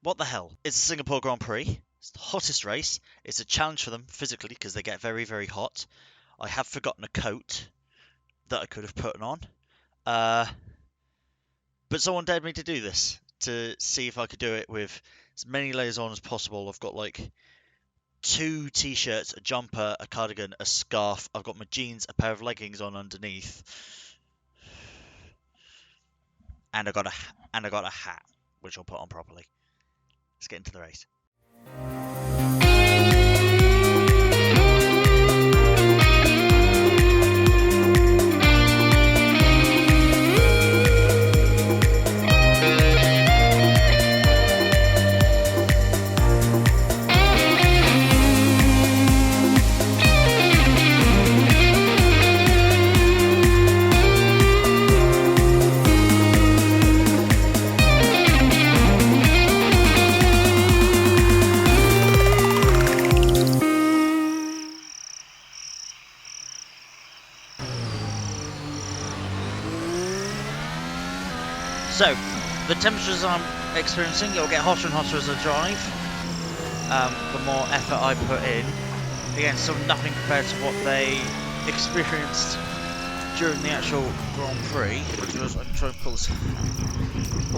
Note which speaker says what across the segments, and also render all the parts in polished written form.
Speaker 1: what the hell? It's the Singapore Grand Prix. It's the hottest race. It's a challenge for them physically because they get very, very hot. I have forgotten a coat that I could have put on. But someone dared me to do this to see if I could do it with as many layers on as possible. I've got like 2 t-shirts, a jumper, a cardigan, a scarf. I've got my jeans, a pair of leggings on underneath, and I got a hat, which I'll put on properly. Let's get into the race. So, the temperatures I'm experiencing, it'll get hotter and hotter as I drive. The more effort I put in. Again, still nothing compared to what they experienced during the actual Grand Prix, which was, I can try and pull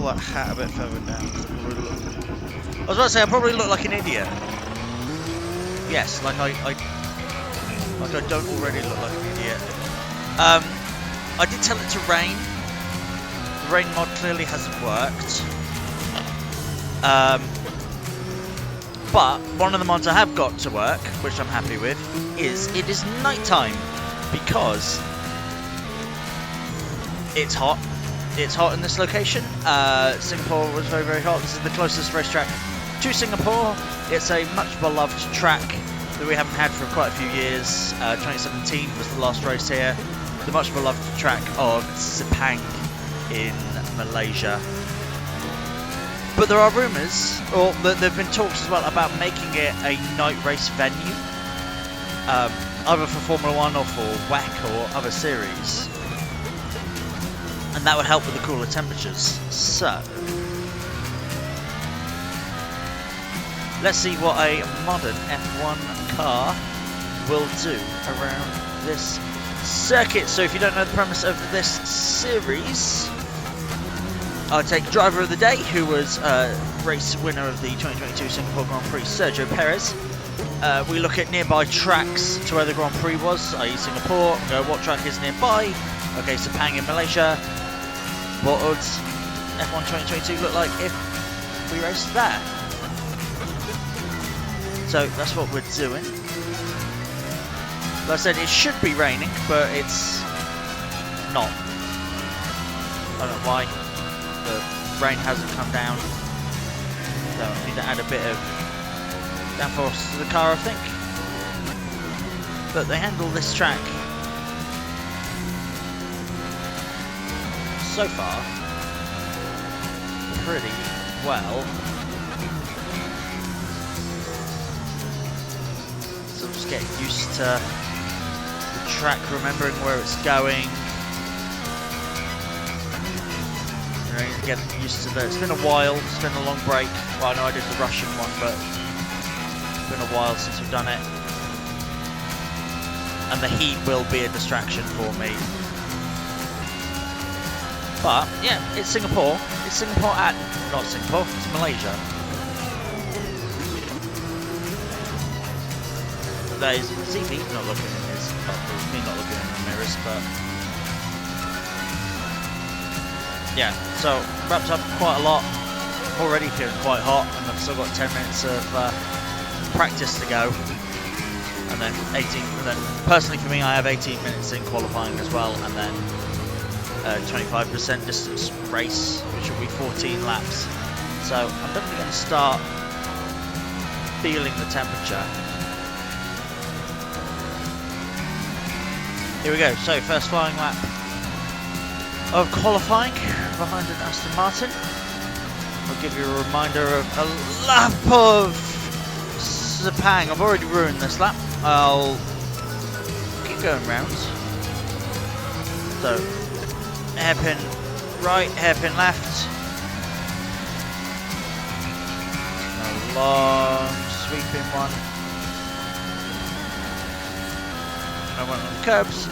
Speaker 1: that hat a bit further down. I was about to say, I probably look like an idiot. Yes, like I don't already look like an idiot. I did tell it to rain. The rain mod clearly hasn't worked. But one of the mods I have got to work, which I'm happy with, is it is nighttime because it's hot. It's hot in this location. Singapore was very, very hot. This is the closest racetrack to Singapore. It's a much beloved track that we haven't had for quite a few years. 2017 was the last race here. The much beloved track of Sepang in Malaysia. But there are rumours, or there have been talks as well, about making it a night race venue, either for Formula 1 or for WEC or other series. And that would help with the cooler temperatures. So, let's see what a modern F1 car will do around this circuit. So if you don't know the premise of this series, I'll take driver of the day, who was race winner of the 2022 Singapore Grand Prix, Sergio Perez. We look at nearby tracks to where the Grand Prix was, i.e. Singapore, and go, what track is nearby? Okay, Sepang in Malaysia. What would F1 2022 look like if we raced there? So that's what we're doing. Like I said, it should be raining, but it's not. I don't know why. The rain hasn't come down, so I need to add a bit of downforce to the car, I think. But they handle this track so far pretty well. So just getting used to the track, remembering where it's going. Get used to that. It's been a while, it's been a long break. Well, I know I did the Russian one, but it's been a while since we've done it. And the heat will be a distraction for me. But, yeah, it's Singapore. It's Singapore not Singapore, it's Malaysia. That is, see me not looking in his, well, there's me not looking in the mirrors, but yeah, so wrapped up quite a lot. Already feeling quite hot, and I've still got 10 minutes of practice to go, and then 18. And then personally for me, I have 18 minutes in qualifying as well, and then 25% distance race, which will be 14 laps. So I'm definitely going to start feeling the temperature. Here we go. So first flying lap of qualifying behind an Aston Martin. I'll give you a reminder of a lap of Sepang. I've already ruined this lap. I'll keep going round. So, hairpin right, hairpin left. long sweeping one. And I went on the curbs.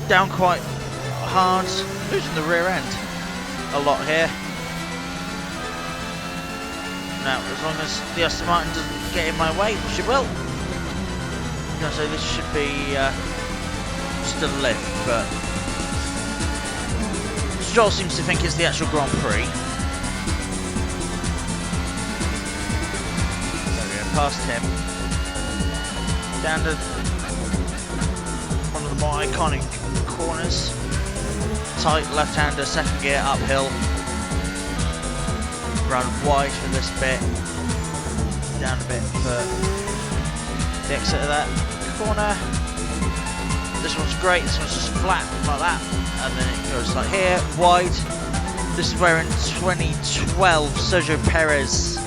Speaker 1: Down quite hard, losing the rear end a lot here. Now, as long as the Aston Martin doesn't get in my way, which it will, I'm going to say this should be just a lift, but Stroll seems to think it's the actual Grand Prix. There we go, past him. Down to one of the more iconic corners. Tight left-hander, second gear, uphill. Run wide for this bit. Down a bit for the exit of that corner. This one's great, this one's just flat like that. And then it goes like here, wide. This is where in 2012 Sergio Perez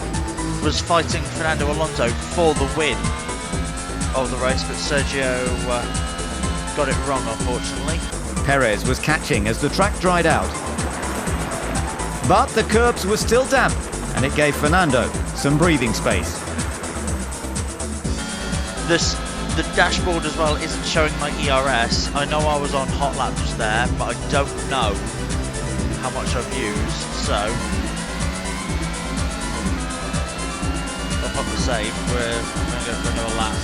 Speaker 1: was fighting Fernando Alonso for the win of the race, but Sergio got it wrong, unfortunately.
Speaker 2: Perez was catching as the track dried out. But the curbs were still damp, and it gave Fernando some breathing space.
Speaker 1: The dashboard as well isn't showing my ERS. I know I was on hot lap just there, but I don't know how much I've used, so I'll pop the save. We're going to go for another lap.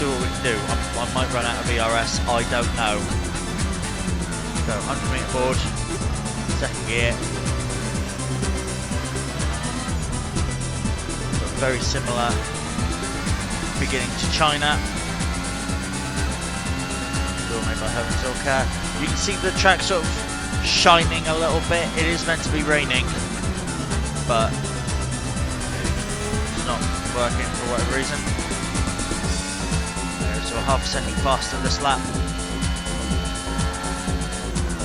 Speaker 1: See what we can do. I might run out of ERS, I don't know. So 100 metre board, second gear. So very similar beginning to China. Still made by Heaven Silka. You can see the track sort of shining a little bit. It is meant to be raining, but it's not working for whatever reason. So a half a second faster this lap.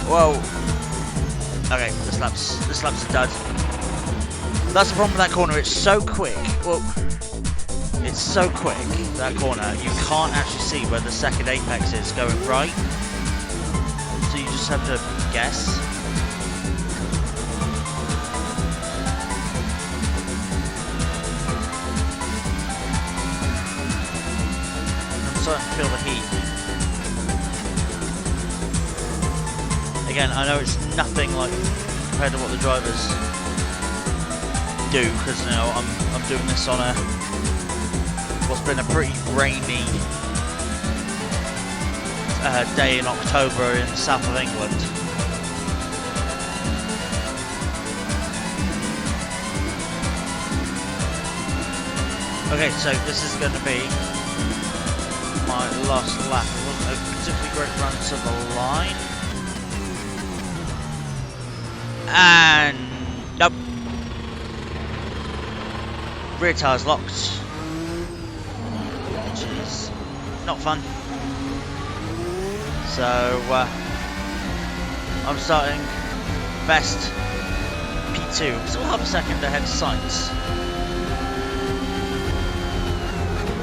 Speaker 1: Whoa. Okay, this lap's a dud. That's the problem with that corner, it's so quick. Well, it's so quick, that corner, you can't actually see where the second apex is going right. So you just have to guess. I'm starting to feel the heat. Again, I know it's nothing like compared to what the drivers do, because you know I'm doing this on what's been a pretty rainy day in October in the south of England. Okay, so this is going to be my last lap. It wasn't a particularly great run to the line. And nope. Rear tyres locked, which is not fun. So I'm starting best P2, still half a second ahead of Sainz.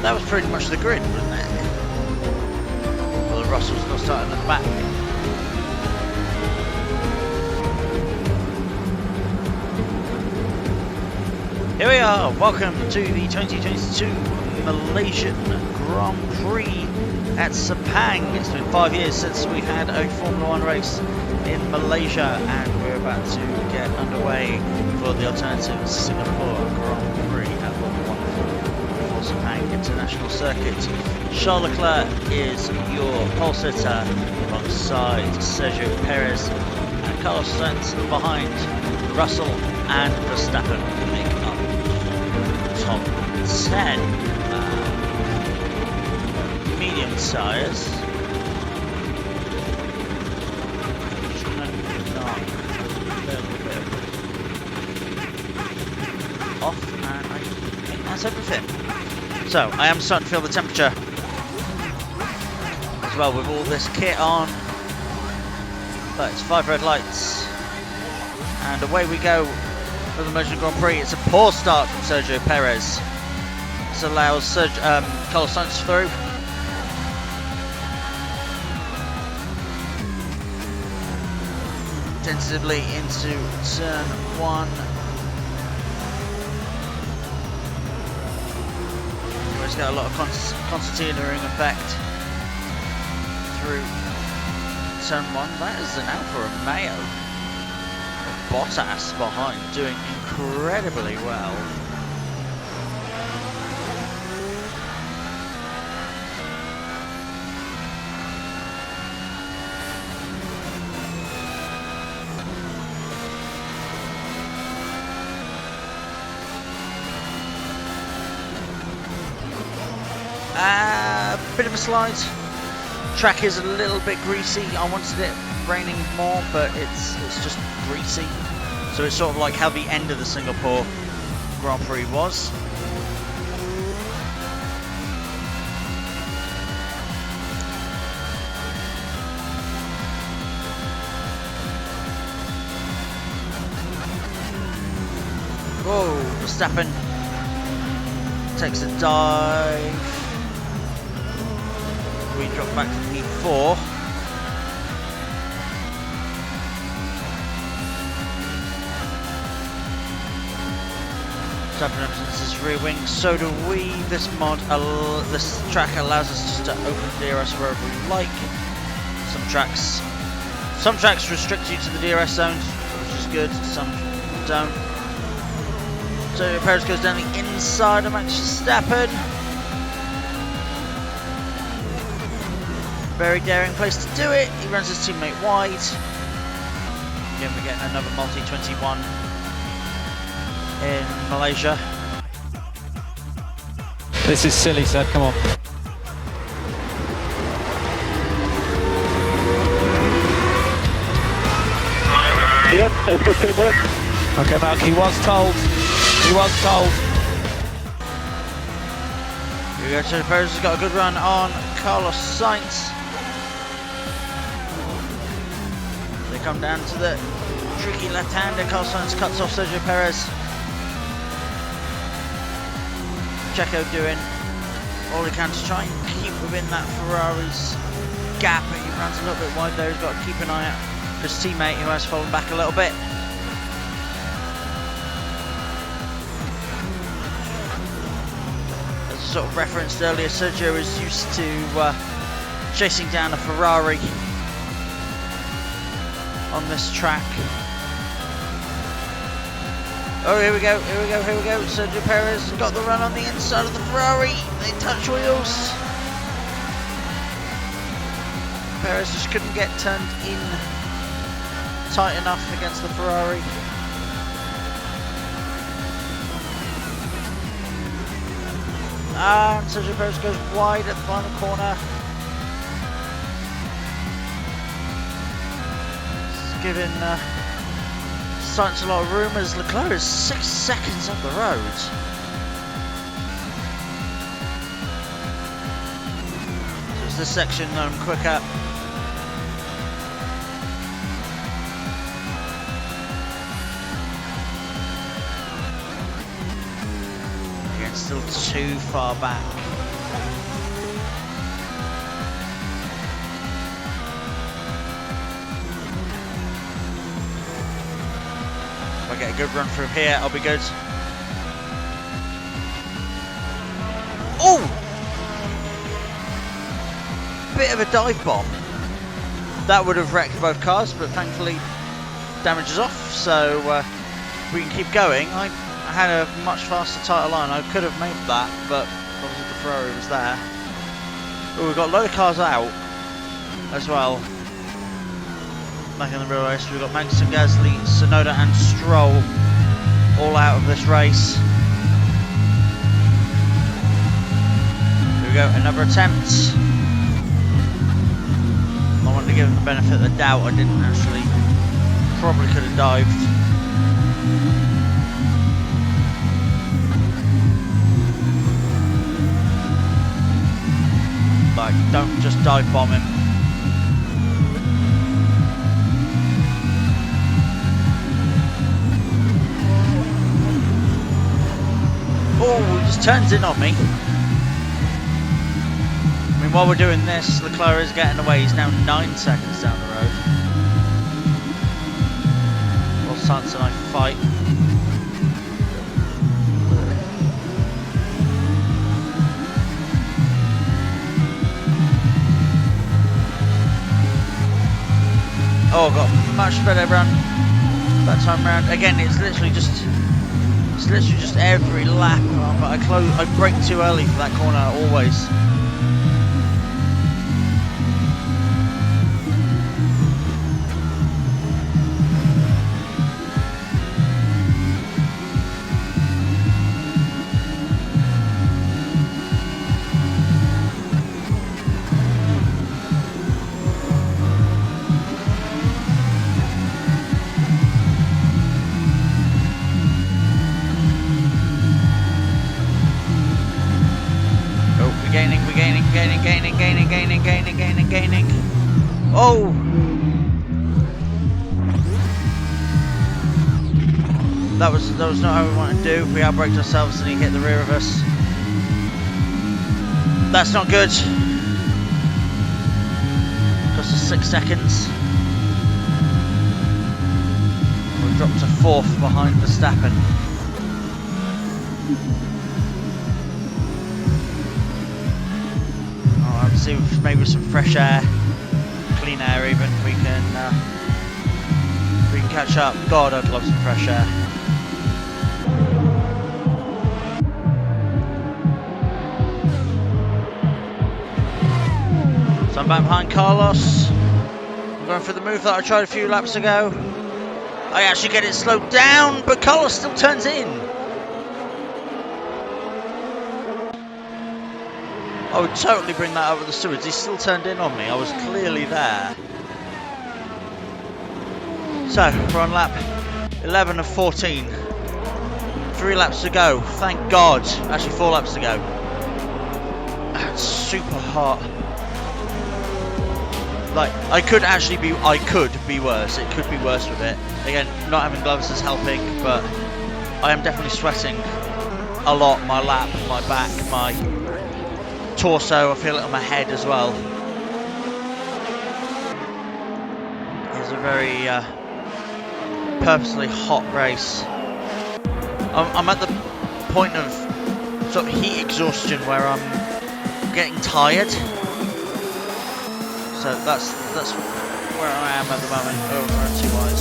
Speaker 1: That was pretty much the grid, wasn't it? Well, the Russell's still starting at the back. Here we are, welcome to the 2022 Malaysian Grand Prix at Sepang. It's been 5 years since we had a Formula 1 race in Malaysia, and we're about to get underway for the alternative Singapore Grand Prix at the wonderful Sepang International Circuit. Charles Leclerc is your pole sitter alongside Sergio Perez and Carlos Sainz behind Russell and Verstappen to make up top 10. Medium tyres. Off, and I think that's everything. So I am starting to feel the temperature as well with all this kit on. But it's 5 red lights, and away we go for the Malaysian Grand Prix. It's a poor start from Sergio Perez. This allows Carlos Sainz through. Tentatively into turn 1. It's got a lot of concertinaing effect through turn 1. That is an Alfa Romeo. Bottas behind, doing incredibly well. Bit of a slide. Track is a little bit greasy. I wanted it raining more, but it's just greasy. So it's sort of like how the end of the Singapore Grand Prix was. Whoa, Verstappen takes a dive. We drop back to P4. Verstappen opens his rear wing, so do we. This track allows us just to open DRS wherever we like. Some tracks restrict you to the DRS zone, which is good. Some don't. So Perez goes down the inside of Max Verstappen. Very daring place to do it. He runs his teammate wide. Again, we're getting another multi-21 in Malaysia.
Speaker 3: This is silly, Seb, come on.
Speaker 4: Yep, that's good feedback.
Speaker 3: Okay, Mark, he was told.
Speaker 1: Here we go, so Perez has got a good run on Carlos Sainz. They come down to the tricky left-hander. Carlos Sainz cuts off Sergio Perez. Checo doing all he can to try and keep within that Ferrari's gap, but he runs a little bit wide there. He's got to keep an eye out for his teammate who has fallen back a little bit. As I sort of referenced earlier, Sergio is used to chasing down a Ferrari on this track. Oh, here we go. Sergio Perez got the run on the inside of the Ferrari. They touch wheels. Perez just couldn't get turned in tight enough against the Ferrari. And Sergio Perez goes wide at the final corner. It's giving Sainz a lot of room as Leclerc is 6 seconds up the road. So it's this section quicker. Again, still too far back. If I get a good run from here, I'll be good. Oh! Bit of a dive bomb. That would have wrecked both cars, but thankfully damage is off, so we can keep going. I had a much faster, tighter line. I could have made that, but obviously the Ferrari was there. Oh, we've got a load of cars out as well. Back in the real race, we've got Magnussen, Gasly, Tsunoda and Stroll all out of this race. Here we go, another attempt. I wanted to give him the benefit of the doubt. I didn't actually. Probably could have dived. Like, don't just dive bomb him. Oh, he just turns in on me. I mean, while we're doing this, Leclerc is getting away. He's now 9 seconds down the road. Well, Sainz and I fight. Oh, got much better run that time round. Again, it's literally just every lap. But I brake too early for that corner always. Gaining. Oh! That was not how we wanted to do. We outbraked ourselves and he hit the rear of us. That's not good. Cost us 6 seconds. We've dropped to 4th behind Verstappen. See if maybe with some fresh air, clean air even, we can catch up. God, I'd love some fresh air. So I'm back behind Carlos. I'm going for the move that I tried a few laps ago. I actually get it slowed down, but Carlos still turns in. I would totally bring that up with the stewards. He still turned in on me. I was clearly there. So, we're on lap 11 of 14. 3 laps to go. Thank God. Actually, 4 laps to go. It's super hot. Like, I could be worse. It could be worse with it. Again, not having gloves is helping, but I am definitely sweating a lot. My lap, my back, my torso, I feel it on my head as well. It's a very purposely hot race. I'm at the point of sort of heat exhaustion where I'm getting tired. So that's where I am at the moment. Oh, we're too wide.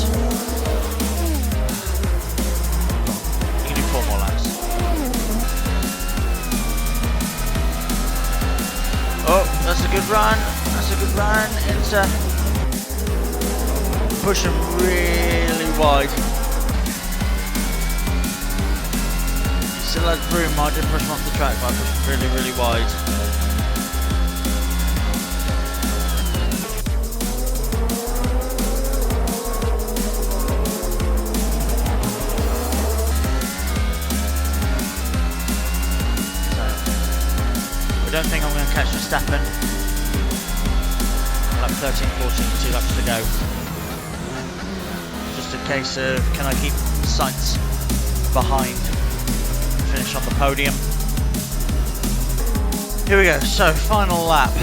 Speaker 1: You can do 4 more laps. Oh, that's a good run. That's a good run. Into push him really wide. Still has room. I didn't push him off the track, but I pushed him really, really wide. I don't think I'm going to catch Verstappen. Lap 13, 14, 2 laps to go. Just a case of, can I keep Sainz behind, finish on the podium. Here we go, so final lap.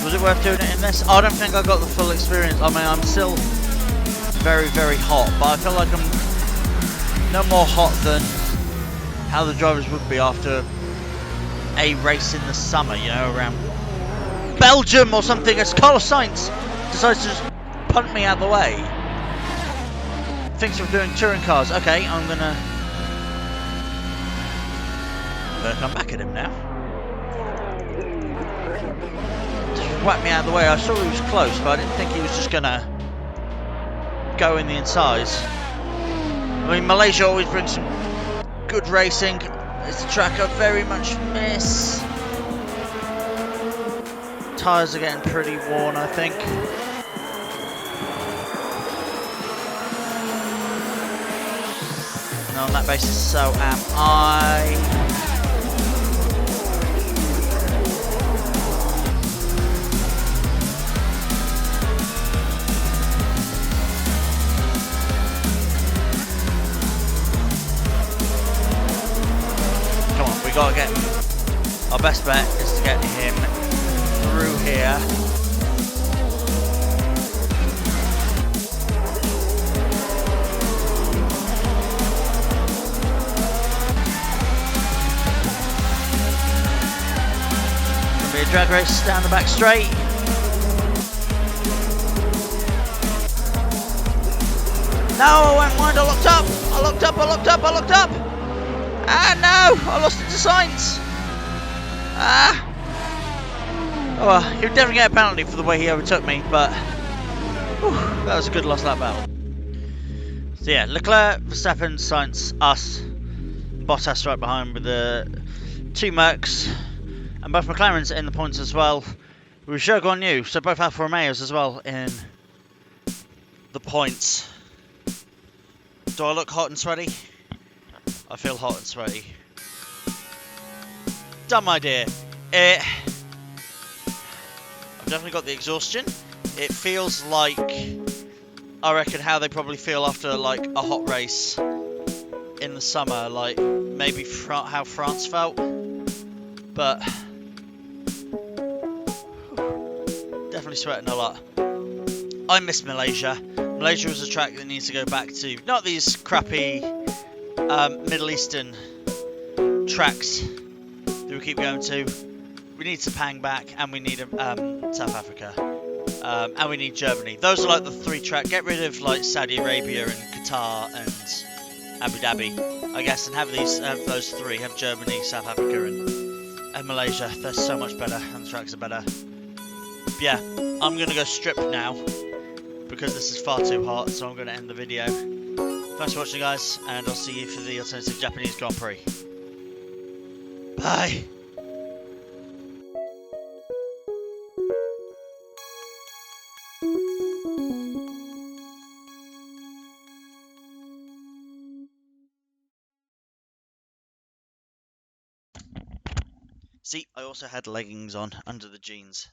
Speaker 1: Was it worth doing it in this? I don't think I got the full experience. I mean, I'm still very, very hot, but I feel like I'm no more hot than how the drivers would be after a race in the summer, you know, around Belgium or something, as Carlos Sainz decides to just punt me out of the way. Thinks we're doing touring cars. Okay, I'm gonna come back at him now. Just whacked me out of the way. I saw he was close, but I didn't think he was just gonna go in the insides. I mean, Malaysia always brings some good racing. It's a track I very much miss. Tyres are getting pretty worn, I think. And on that basis, so am I. We gotta get our best bet is to get him through here. Gonna be a drag race down the back straight. No, I won't mind. I locked up. I locked up. I locked up. I locked up. Ah, no. I lost it to Sainz. Ah. Oh, well, he would definitely get a penalty for the way he overtook me, but whew, that was a good loss lap battle. So yeah, Leclerc, Verstappen, Sainz, us, Bottas right behind with the 2 Mercs, and both McLarens in the points as well. With Zhou Guanyu, so both Alfa Romeos as well in the points. Do I look hot and sweaty? I feel hot and sweaty. Dumb idea. I've definitely got the exhaustion. It feels like, I reckon, how they probably feel after like a hot race in the summer, like maybe how France felt. But definitely sweating a lot. I miss Malaysia. Malaysia was a track that needs to go back to. Not these crappy Middle Eastern tracks that we keep going to. We need Sepang back, and we need South Africa, and we need Germany. Those are like the 3 tracks. Get rid of like Saudi Arabia and Qatar and Abu Dhabi, I guess, and have those 3. Have Germany, South Africa, and Malaysia. They're so much better, and the tracks are better. But yeah, I'm gonna go strip now because this is far too hot, so I'm gonna end the video. Thanks for watching, guys, and I'll see you for the alternative Japanese Grand Prix. Bye. See, I also had leggings on under the jeans.